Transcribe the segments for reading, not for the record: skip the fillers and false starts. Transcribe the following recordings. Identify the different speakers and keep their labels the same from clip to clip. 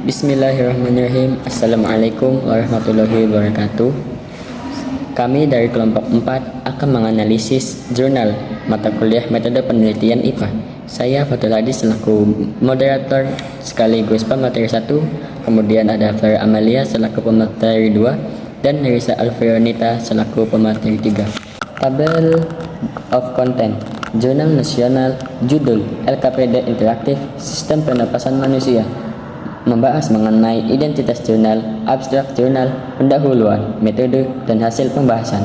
Speaker 1: Bismillahirrahmanirrahim. Assalamualaikum warahmatullahi wabarakatuh. Kami dari kelompok 4 akan menganalisis jurnal mata kuliah metode penelitian IPA. Saya Fatul Hadi selaku moderator sekaligus pemateri 1, kemudian ada Flora Amalia selaku pemateri 2, dan Nerissa Alfionita selaku pemateri 3. Tabel of content, jurnal nasional, judul LKPD Interaktif, Sistem Pernapasan Manusia. Membahas mengenai identitas jurnal, abstrak jurnal, pendahuluan, metode, dan hasil pembahasan.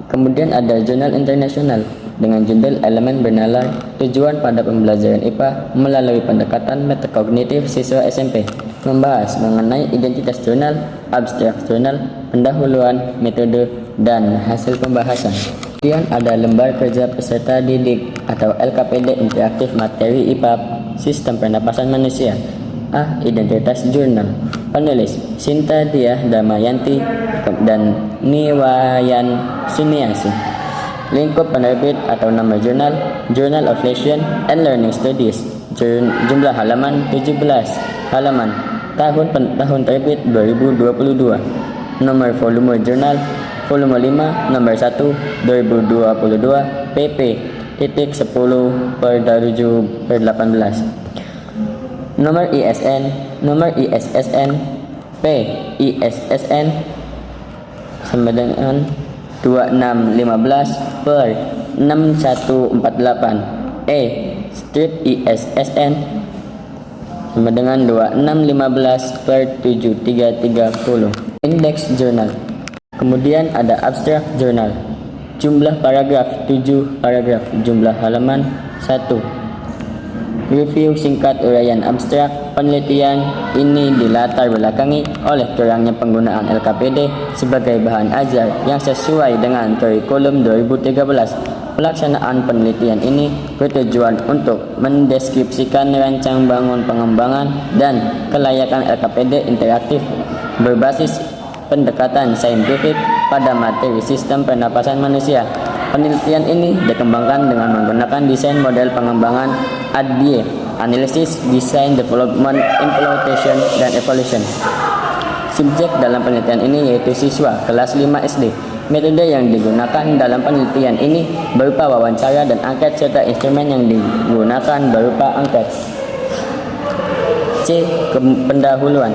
Speaker 1: Kemudian ada jurnal internasional dengan judul Elemen Bernalar, Tujuan pada Pembelajaran IPA melalui pendekatan metakognitif siswa SMP. Membahas mengenai identitas jurnal, abstrak jurnal, pendahuluan, metode, dan hasil pembahasan. Kemudian ada lembar kerja peserta didik atau LKPD Interaktif Materi IPA Sistem Pernapasan Manusia. Identitas jurnal. Penulis Sinta Diah Damayanti dan Niwayan Suniasi. Lingkup penerbit atau nama jurnal Journal of Lesion and Learning Studies. Jumlah halaman 17 halaman. Tahun terbit 2022. Nomor volume jurnal volume 5 nomor 1 2022 pp titik 10/7/18. Nomor ISSN P ISSN sama dengan 2615 per 6148. Strip ISSN sama dengan 2615 per 7330. Indeks jurnal. Kemudian ada abstrak jurnal. Jumlah paragraf 7 paragraf. Jumlah halaman 1. Review singkat uraian abstrak. Penelitian ini dilatar belakangi oleh kurangnya penggunaan LKPD sebagai bahan ajar yang sesuai dengan kurikulum 2013. Pelaksanaan penelitian ini bertujuan untuk mendeskripsikan rancang bangun pengembangan dan kelayakan LKPD interaktif berbasis pendekatan saintifik pada materi sistem pernapasan manusia. Penelitian ini dikembangkan dengan menggunakan desain model pengembangan ADDIE, Analysis, Design, Development, Implementation, dan Evolution. Subjek dalam penelitian ini yaitu siswa kelas 5 SD. Metode yang digunakan dalam penelitian ini berupa wawancara dan angket serta instrumen yang digunakan berupa angket. Pendahuluan.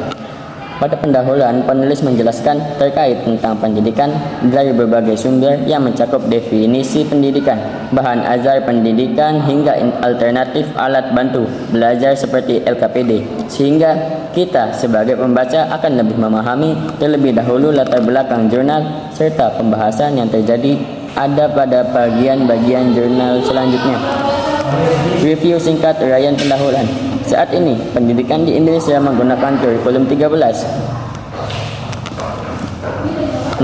Speaker 1: Pada pendahuluan, penulis menjelaskan terkait tentang pendidikan dari berbagai sumber yang mencakup definisi pendidikan, bahan ajar pendidikan, hingga alternatif alat bantu belajar seperti LKPD, sehingga kita sebagai pembaca akan lebih memahami terlebih dahulu latar belakang jurnal serta pembahasan yang terjadi ada pada bagian-bagian jurnal selanjutnya. Review singkat uraian pendahuluan. Saat ini, pendidikan di Indonesia menggunakan kurikulum 13.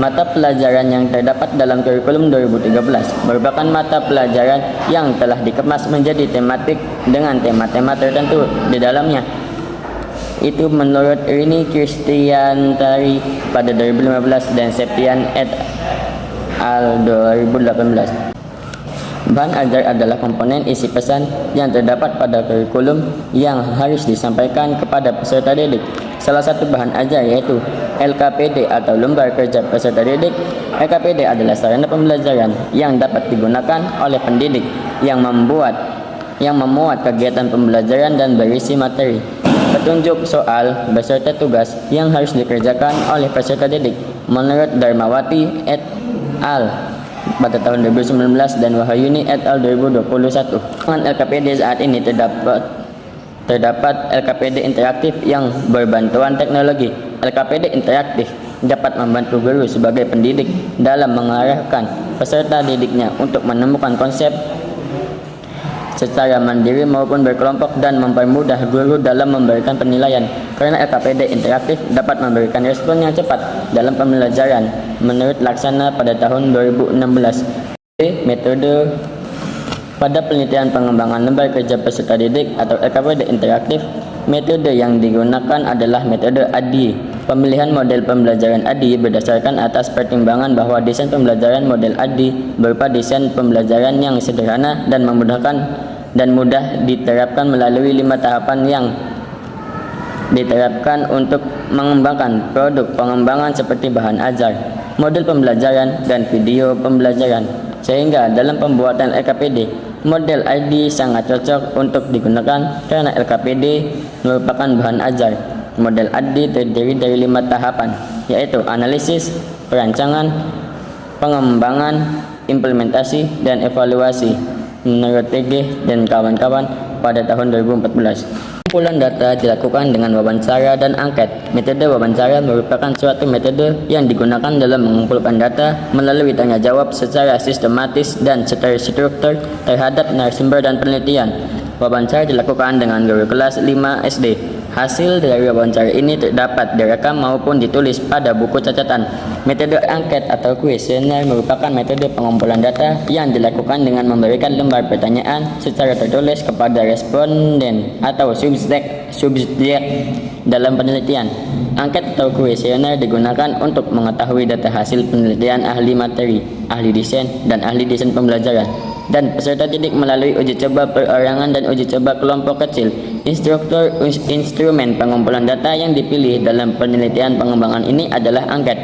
Speaker 1: Mata pelajaran yang terdapat dalam kurikulum 2013 merupakan mata pelajaran yang telah dikemas menjadi tematik dengan tema-tema tertentu di dalamnya. Itu menurut Rini Kristiantari pada 2015 dan Septian et al. 2018. Bahan ajar adalah komponen isi pesan yang terdapat pada kurikulum yang harus disampaikan kepada peserta didik. Salah satu bahan ajar yaitu LKPD atau lembar kerja peserta didik. LKPD adalah sarana pembelajaran yang dapat digunakan oleh pendidik yang memuat kegiatan pembelajaran dan berisi materi, petunjuk soal beserta tugas yang harus dikerjakan oleh peserta didik. Menurut Darmawati et al. pada tahun 2019 dan Wahyuni et al. 2021. Dengan LKPD saat ini terdapat LKPD interaktif yang berbantuan teknologi. LKPD interaktif dapat membantu guru sebagai pendidik dalam mengarahkan peserta didiknya untuk menemukan konsep secara mandiri maupun berkelompok dan mempermudah guru dalam memberikan penilaian. Karena LKPD interaktif dapat memberikan respon yang cepat dalam pembelajaran menurut Laksana pada tahun 2016. Metode pada penelitian pengembangan lembar kerja peserta didik atau LKPD interaktif, metode yang digunakan adalah metode ADDIE. Pemilihan model pembelajaran ADDIE berdasarkan atas pertimbangan bahwa desain pembelajaran model ADDIE berupa desain pembelajaran yang sederhana dan memudahkan dan mudah diterapkan melalui 5 tahapan yang diterapkan untuk mengembangkan produk pengembangan seperti bahan ajar, modul pembelajaran, dan video pembelajaran. Sehingga dalam pembuatan LKPD, model ID sangat cocok untuk digunakan karena LKPD merupakan bahan ajar. Model ID terdiri dari 5 tahapan, yaitu analisis, perancangan, pengembangan, implementasi, dan evaluasi menurut TG dan kawan-kawan pada tahun 2014. Pengumpulan data dilakukan dengan wawancara dan angket. Metode wawancara merupakan suatu metode yang digunakan dalam mengumpulkan data melalui tanya jawab secara sistematis dan terstruktur terhadap narasumber dan penelitian. Wawancara dilakukan dengan guru kelas 5 SD. Hasil dari wawancara ini terdapat direkam maupun ditulis pada buku catatan. Metode angket atau kuesioner merupakan metode pengumpulan data yang dilakukan dengan memberikan lembar pertanyaan secara tertulis kepada responden atau subjek dalam penelitian. Angket atau kuesioner digunakan untuk mengetahui data hasil penelitian ahli materi, ahli desain, dan ahli desain pembelajaran. Dan peserta didik melalui uji coba perorangan dan uji coba kelompok kecil. Instrumen pengumpulan data yang dipilih dalam penelitian pengembangan ini adalah angket.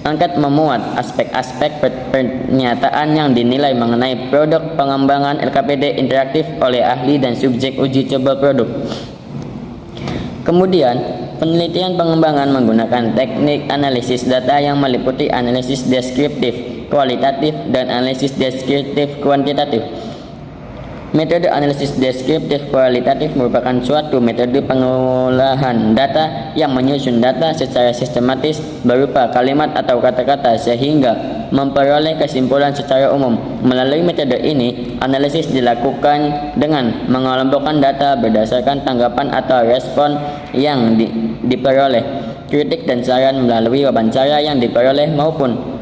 Speaker 1: Angket memuat aspek-aspek pernyataan yang dinilai mengenai produk pengembangan LKPD interaktif oleh ahli dan subjek uji coba produk. Kemudian, penelitian pengembangan menggunakan teknik analisis data yang meliputi analisis deskriptif, kualitatif, dan analisis deskriptif kuantitatif. Metode analisis deskriptif kualitatif merupakan suatu metode pengolahan data yang menyusun data secara sistematis berupa kalimat atau kata-kata sehingga memperoleh kesimpulan secara umum. Melalui metode ini, analisis dilakukan dengan mengelompokkan data berdasarkan tanggapan atau respon yang diperoleh, kritik dan saran melalui wawancara yang diperoleh maupun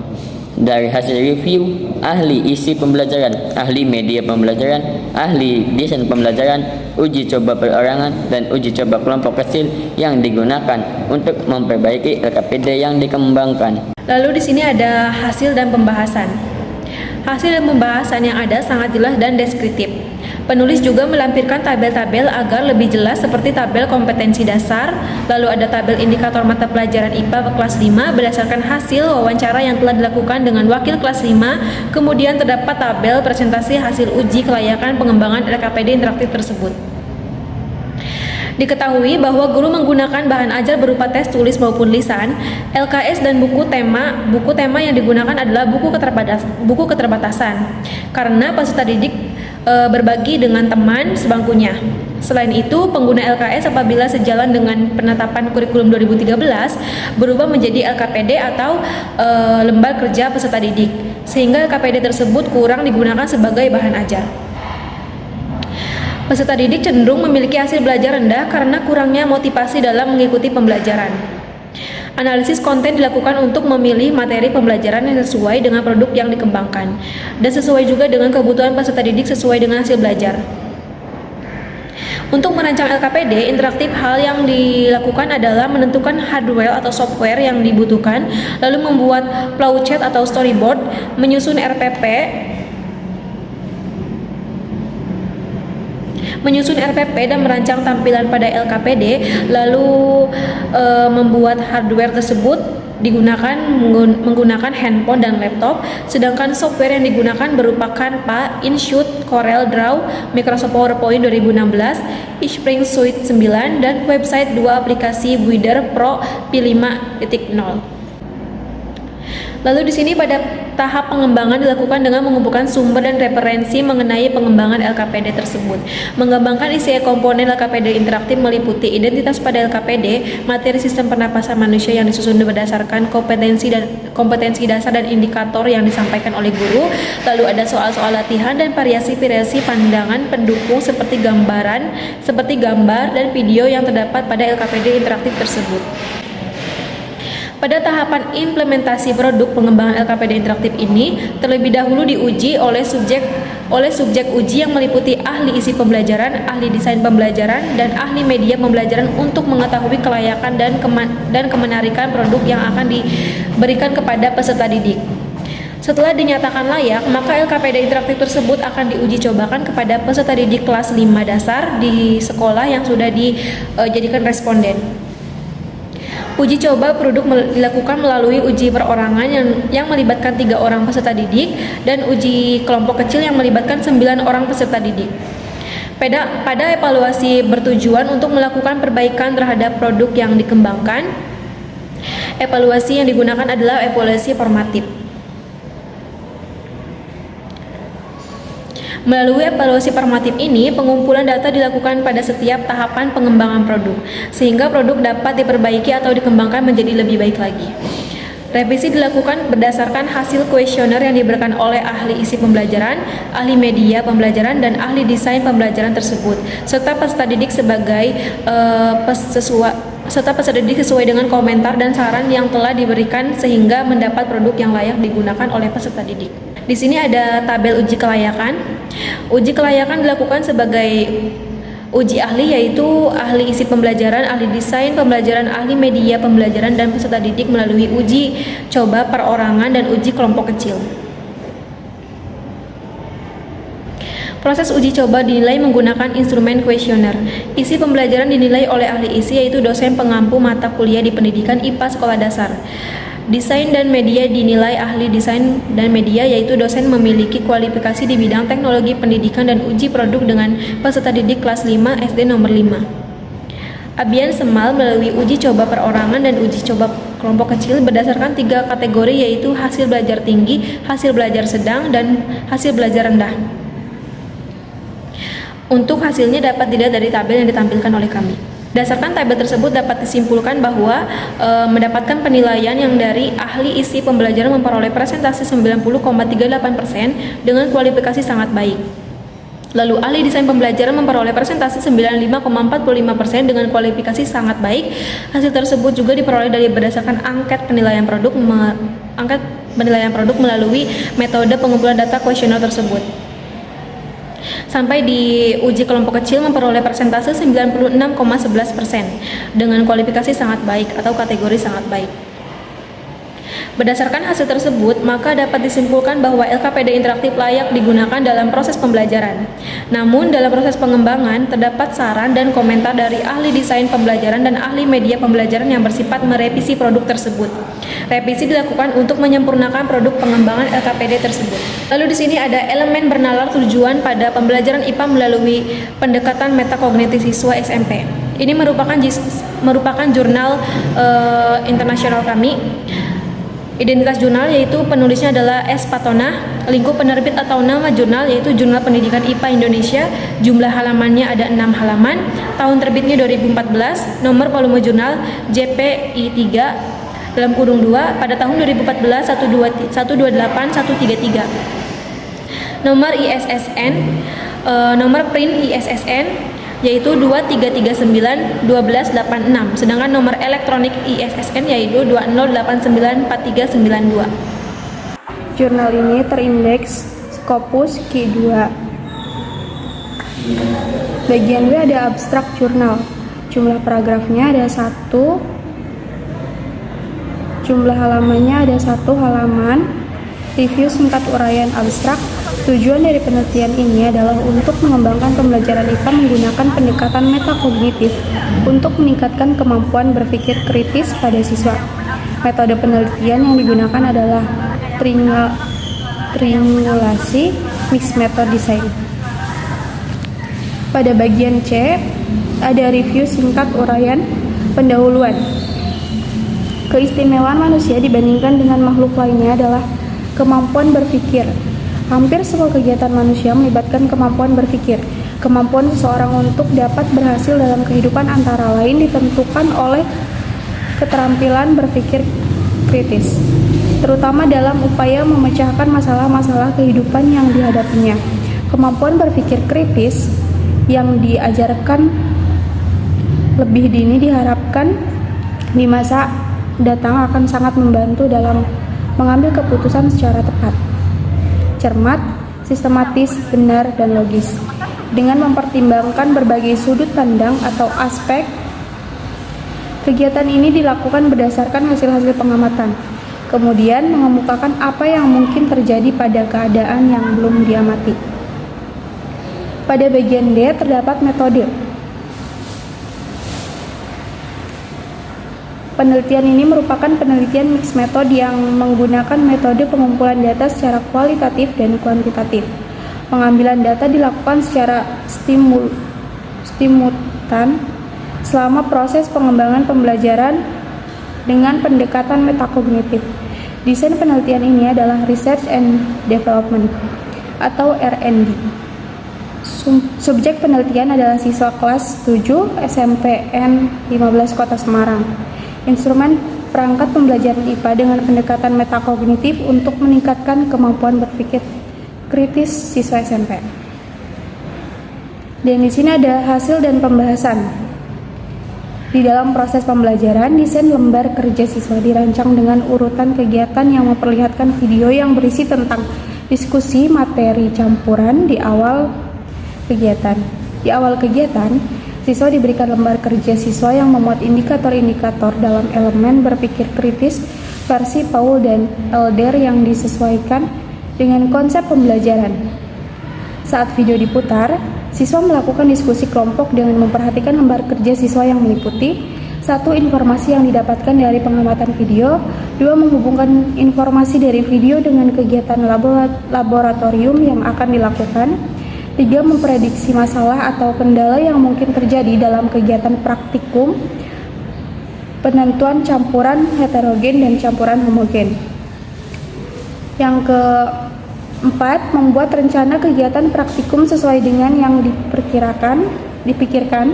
Speaker 1: dari hasil review ahli isi pembelajaran, ahli media pembelajaran, ahli desain pembelajaran, uji coba perorangan, dan uji coba kelompok kecil yang digunakan untuk memperbaiki LKPD yang dikembangkan.
Speaker 2: Lalu di sini ada hasil dan pembahasan. Hasil dan pembahasan yang ada sangat jelas dan deskriptif. Penulis juga melampirkan tabel-tabel agar lebih jelas seperti tabel kompetensi dasar, lalu ada tabel indikator mata pelajaran IPA kelas 5 berdasarkan hasil wawancara yang telah dilakukan dengan wakil kelas 5, kemudian terdapat tabel presentasi hasil uji kelayakan pengembangan LKPD interaktif tersebut. Diketahui bahwa guru menggunakan bahan ajar berupa tes tulis maupun lisan, LKS dan buku tema. Buku tema yang digunakan adalah buku keterbatasan karena peserta didik berbagi dengan teman sebangkunya. Selain itu, pengguna LKS apabila sejalan dengan penetapan kurikulum 2013 berubah menjadi LKPD atau lembar kerja peserta didik, sehingga LKPD tersebut kurang digunakan sebagai bahan ajar. Peserta didik cenderung memiliki hasil belajar rendah karena kurangnya motivasi dalam mengikuti pembelajaran. Analisis konten dilakukan untuk memilih materi pembelajaran yang sesuai dengan produk yang dikembangkan dan sesuai juga dengan kebutuhan peserta didik sesuai dengan hasil belajar. Untuk merancang LKPD interaktif, hal yang dilakukan adalah menentukan hardware atau software yang dibutuhkan, lalu membuat flowchart atau storyboard, menyusun RPP dan merancang tampilan pada LKPD, lalu membuat hardware tersebut digunakan menggunakan handphone dan laptop, sedangkan software yang digunakan berupa Canva, InShot, Corel Draw, Microsoft PowerPoint 2016, Spring Suite 9, dan website 2 aplikasi Reader Pro P5.0. Lalu di sini pada tahap pengembangan dilakukan dengan mengumpulkan sumber dan referensi mengenai pengembangan LKPD tersebut. Mengembangkan isi komponen LKPD interaktif meliputi identitas pada LKPD, materi sistem pernapasan manusia yang disusun berdasarkan kompetensi dasar dan indikator yang disampaikan oleh guru. Lalu ada soal-soal latihan dan variasi-variasi pandangan pendukung seperti gambar dan video yang terdapat pada LKPD interaktif tersebut. Pada tahapan implementasi produk pengembangan LKPD interaktif ini, terlebih dahulu diuji oleh subjek uji yang meliputi ahli isi pembelajaran, ahli desain pembelajaran, dan ahli media pembelajaran untuk mengetahui kelayakan dan kemenarikan produk yang akan diberikan kepada peserta didik. Setelah dinyatakan layak, maka LKPD interaktif tersebut akan diuji cobakan kepada peserta didik kelas 5 dasar di sekolah yang sudah dijadikan responden. Uji coba produk dilakukan melalui uji perorangan yang melibatkan 3 orang peserta didik dan uji kelompok kecil yang melibatkan 9 orang peserta didik. Pada evaluasi bertujuan untuk melakukan perbaikan terhadap produk yang dikembangkan, evaluasi yang digunakan adalah evaluasi formatif. Melalui evaluasi formatif ini, pengumpulan data dilakukan pada setiap tahapan pengembangan produk, sehingga produk dapat diperbaiki atau dikembangkan menjadi lebih baik lagi. Revisi dilakukan berdasarkan hasil kuesioner yang diberikan oleh ahli isi pembelajaran, ahli media pembelajaran, dan ahli desain pembelajaran tersebut, serta peserta didik sesuai dengan komentar dan saran yang telah diberikan sehingga mendapat produk yang layak digunakan oleh peserta didik. Di sini ada tabel uji kelayakan. Uji kelayakan dilakukan sebagai uji ahli, yaitu ahli isi pembelajaran, ahli desain pembelajaran, ahli media pembelajaran, dan peserta didik melalui uji coba perorangan dan uji kelompok kecil. Proses uji coba dinilai menggunakan instrumen kuesioner. Isi pembelajaran dinilai oleh ahli isi, yaitu dosen pengampu mata kuliah di pendidikan IPA sekolah dasar. Desain dan media dinilai ahli desain dan media, yaitu dosen memiliki kualifikasi di bidang teknologi pendidikan, dan uji produk dengan peserta didik kelas 5 SD nomor 5. Abian Semal melalui uji coba perorangan dan uji coba kelompok kecil berdasarkan 3 kategori, yaitu hasil belajar tinggi, hasil belajar sedang, dan hasil belajar rendah. Untuk hasilnya dapat dilihat dari tabel yang ditampilkan oleh kami. Berdasarkan tabel tersebut dapat disimpulkan bahwa mendapatkan penilaian yang dari ahli isi pembelajaran memperoleh presentasi 90,38% dengan kualifikasi sangat baik. Lalu ahli desain pembelajaran memperoleh presentasi 95,45% dengan kualifikasi sangat baik. Hasil tersebut juga diperoleh dari berdasarkan angket penilaian produk melalui metode pengumpulan data kuesioner tersebut. Sampai di uji kelompok kecil memperoleh persentase 96,11% dengan kualifikasi sangat baik atau kategori sangat baik. Berdasarkan hasil tersebut, maka dapat disimpulkan bahwa LKPD interaktif layak digunakan dalam proses pembelajaran. Namun, dalam proses pengembangan, terdapat saran dan komentar dari ahli desain pembelajaran dan ahli media pembelajaran yang bersifat merevisi produk tersebut. Revisi dilakukan untuk menyempurnakan produk pengembangan LKPD tersebut. Lalu di sini ada elemen bernalar tujuan pada pembelajaran IPA melalui pendekatan metakognitif siswa SMP. Ini merupakan jurnal internasional kami. Identitas jurnal yaitu penulisnya adalah S. Patona, lingkup penerbit atau nama jurnal yaitu Jurnal Pendidikan IPA Indonesia, jumlah halamannya ada 6 halaman, tahun terbitnya 2014, nomor volume jurnal JPI3 dalam kurung 2 pada tahun 2014 128 133, nomor ISSN, nomor print ISSN yaitu 2339 1286, sedangkan nomor elektronik ISSN yaitu 20894392.
Speaker 3: Jurnal ini terindeks Scopus Q2. Bagian B ada abstrak jurnal. Jumlah paragrafnya ada 1. Jumlah halamannya ada 1 halaman. Review singkat uraian abstrak. Tujuan dari penelitian ini adalah untuk mengembangkan pembelajaran IPA menggunakan pendekatan metakognitif untuk meningkatkan kemampuan berpikir kritis pada siswa. Metode penelitian yang digunakan adalah triangulasi mixed method design. Pada bagian C ada review singkat uraian pendahuluan. Keistimewaan manusia dibandingkan dengan makhluk lainnya adalah kemampuan berpikir. Hampir semua kegiatan manusia melibatkan kemampuan berpikir. Kemampuan seseorang untuk dapat berhasil dalam kehidupan antara lain ditentukan oleh keterampilan berpikir kritis, terutama dalam upaya memecahkan masalah-masalah kehidupan yang dihadapinya. Kemampuan berpikir kritis yang diajarkan lebih dini diharapkan di masa datang akan sangat membantu dalam mengambil keputusan secara tepat, cermat, sistematis, benar, dan logis. Dengan mempertimbangkan berbagai sudut pandang atau aspek, kegiatan ini dilakukan berdasarkan hasil-hasil pengamatan, kemudian mengemukakan apa yang mungkin terjadi pada keadaan yang belum diamati. Pada bagian D terdapat metode. Penelitian ini merupakan penelitian mixed method yang menggunakan metode pengumpulan data secara kualitatif dan kuantitatif. Pengambilan data dilakukan secara simultan selama proses pengembangan pembelajaran dengan pendekatan metakognitif. Desain penelitian ini adalah Research and Development atau R&D. Subjek penelitian adalah siswa kelas 7 SMPN 15 Kota Semarang. Instrumen perangkat pembelajaran IPA dengan pendekatan metakognitif untuk meningkatkan kemampuan berpikir kritis siswa SMP. Dan di sini ada hasil dan pembahasan. Di dalam proses pembelajaran, desain lembar kerja siswa dirancang dengan urutan kegiatan yang memperlihatkan video yang berisi tentang diskusi materi campuran di awal kegiatan. Di awal kegiatan, siswa diberikan lembar kerja siswa yang memuat indikator-indikator dalam elemen berpikir kritis versi Paul dan Elder yang disesuaikan dengan konsep pembelajaran. Saat video diputar, siswa melakukan diskusi kelompok dengan memperhatikan lembar kerja siswa yang meliputi: 1. Informasi yang didapatkan dari pengamatan video. 2. Menghubungkan informasi dari video dengan kegiatan laboratorium yang akan dilakukan. 3. Memprediksi masalah atau kendala yang mungkin terjadi dalam kegiatan praktikum penentuan campuran heterogen dan campuran homogen. Yang keempat, membuat rencana kegiatan praktikum sesuai dengan yang dipikirkan.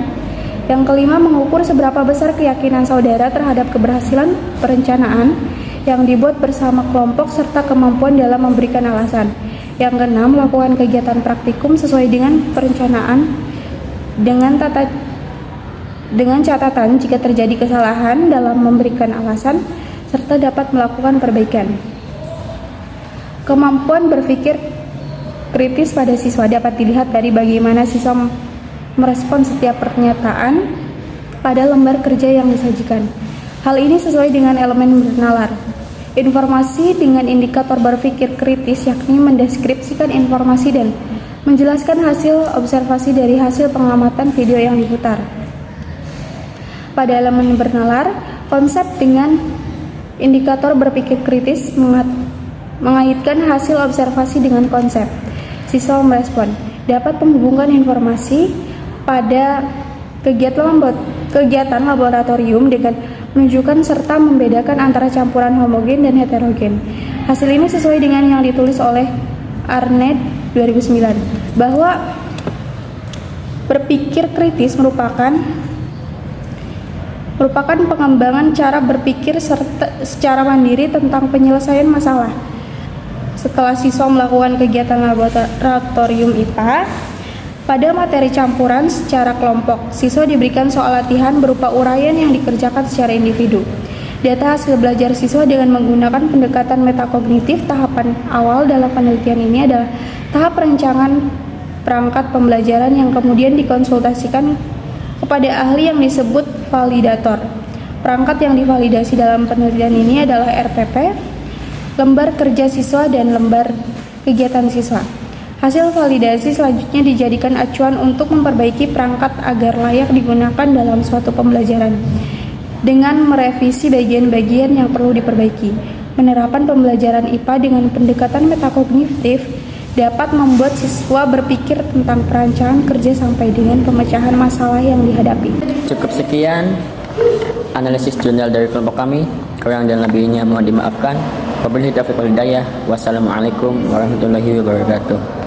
Speaker 3: Yang kelima, mengukur seberapa besar keyakinan saudara terhadap keberhasilan perencanaan yang dibuat bersama kelompok serta kemampuan dalam memberikan alasan. Yang keenam, melakukan kegiatan praktikum sesuai dengan perencanaan dengan catatan jika terjadi kesalahan dalam memberikan alasan serta dapat melakukan perbaikan. Kemampuan berpikir kritis pada siswa dapat dilihat dari bagaimana siswa merespon setiap pernyataan pada lembar kerja yang disajikan. Hal ini sesuai dengan elemen bernalar. Informasi dengan indikator berpikir kritis yakni mendeskripsikan informasi dan menjelaskan hasil observasi dari hasil pengamatan video yang diputar. Pada elemen bernalar, konsep dengan indikator berpikir kritis mengaitkan hasil observasi dengan konsep. Siswa merespon, dapat menghubungkan informasi pada kegiatan laboratorium dengan menunjukkan serta membedakan antara campuran homogen dan heterogen. Hasil ini sesuai dengan yang ditulis oleh Arnett 2009 bahwa berpikir kritis merupakan pengembangan cara berpikir secara mandiri tentang penyelesaian masalah. Setelah siswa melakukan kegiatan laboratorium IPA pada materi campuran secara kelompok, siswa diberikan soal latihan berupa uraian yang dikerjakan secara individu. Data hasil belajar siswa dengan menggunakan pendekatan metakognitif. Tahapan awal dalam penelitian ini adalah tahap perencanaan perangkat pembelajaran yang kemudian dikonsultasikan kepada ahli yang disebut validator. Perangkat yang divalidasi dalam penelitian ini adalah RPP, lembar kerja siswa, dan lembar kegiatan siswa. Hasil validasi selanjutnya dijadikan acuan untuk memperbaiki perangkat agar layak digunakan dalam suatu pembelajaran dengan merevisi bagian-bagian yang perlu diperbaiki. Penerapan pembelajaran IPA dengan pendekatan metakognitif dapat membuat siswa berpikir tentang perancangan kerja sampai dengan pemecahan masalah yang dihadapi.
Speaker 1: Cukup sekian analisis jurnal dari kelompok kami. Kurang dan lebihnya mohon dimaafkan. Wabillahi taufiq wal hidayah. Wassalamualaikum warahmatullahi wabarakatuh.